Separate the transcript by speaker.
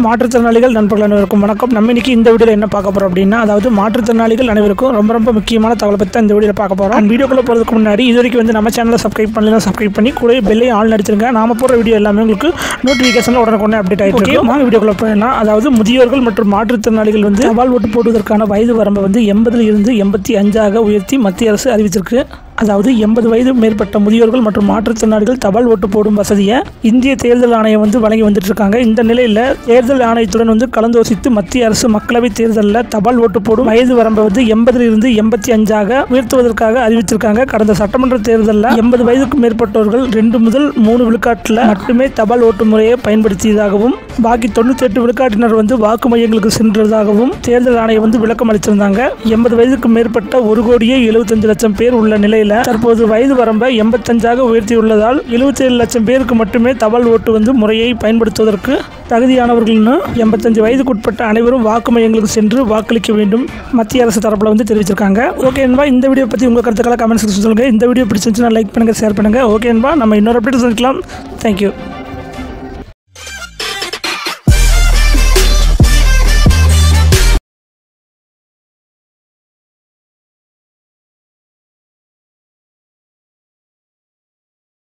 Speaker 1: மாற்றுத்திறனாளிகள் நண்பர்கள் அனைவருக்கும் வணக்கம். நம்ம இன்னைக்கு இந்த வீடியோவில் என்ன பார்க்க போகிறோம் அப்படின்னா, அதாவது மாற்றுத்திறனாளிகள் அனைவருக்கும் ரொம்ப முக்கியமான தகவலை பற்றி இந்த வீடியோவில் பார்க்க போகிறோம். அந்த வீடியோக்குள்ளே போகிறதுக்கு முன்னாடி இது வரைக்கும் வந்து நம்ம சேனலை சப்ஸ்கிரைப் பண்ணலாம், சப்ஸ்கிரைப் பண்ணி கூட பெல்லையும் ஆல் அடிச்சிருங்க. நாம போகிற வீடியோ எல்லாமே உங்களுக்கு நோட்டிஃபிகேஷனில் உடனே அப்டேட் ஆகிட்டு இருக்கு. வாங்க வீடியோக்குள்ளே போயிடலாம். அதாவது முதியோர்கள் மற்றும் மாற்றுத்திறனாளிகள் வந்து தபால் ஓட்டு போடுவதற்கான வயது வரம்பை வந்து 80 இருந்து 85 உயர்த்தி மத்திய அரசு அறிவிச்சிருக்கு. அதாவது 80 வயது மேற்பட்ட முதியோர்கள் மற்றும் மாற்றுத்திறனாளிகள் தபால் ஓட்டு போடும் வசதியை இந்திய தேர்தல் ஆணையம் வந்து வழங்கி வந்துட்டு இருக்காங்க. இந்த நிலையில் தேர்தல் ஆணையத்துடன் வந்து கலந்தோசித்து மத்திய அரசு மக்களவை தேர்தலில் தபால் ஓட்டு போடும் வயது வரம்பை வந்து 80 இருந்து 85 உயர்த்துவதற்காக அறிவித்திருக்காங்க. கடந்த சட்டமன்ற தேர்தலில் 80 வயதுக்கு மேற்பட்டவர்கள் 2 முதல் 3 விழுக்காட்டில் மட்டுமே தபால் ஓட்டு முறையை பயன்படுத்தியதாகவும் பாக்கி 98 விழுக்காட்டினர் வந்து வாக்கு மையங்களுக்கு சென்றதாகவும் தேர்தல் ஆணையம் வந்து விளக்கம் அளித்திருந்தாங்க. 80 வயதுக்கு மேற்பட்ட 1,75,00,000 பேர் உள்ள நிலையில் தற்போது வயது வரம்பை 85 உயர்த்தியுள்ளதால் 77 லட்சம் பேருக்கு மட்டுமே தபால் ஓட்டு வந்து முறையை பயன்படுத்துவதற்கு தகுதியானவர்கள்னு 85 வயதுக்குட்பட்ட அனைவரும் வாக்கு மையங்களுக்கு சென்று வாக்களிக்க வேண்டும் மத்திய அரசு தரப்புல வந்து தெரிவிச்சிருக்காங்க. ஓகே என்பா, இந்த வீடியோ பற்றி உங்கள் கருத்துக்களை கமெண்ட் செக்ஷன் சொல்லுங்கள். இந்த வீடியோ பிடிச்சிருந்துச்சுன்னா லைக் பண்ணுங்கள், ஷேர் பண்ணுங்கள். ஓகே என்பா, நம்ம இன்னொரு அப்டேட் சந்திக்கலாம். தேங்க்யூ.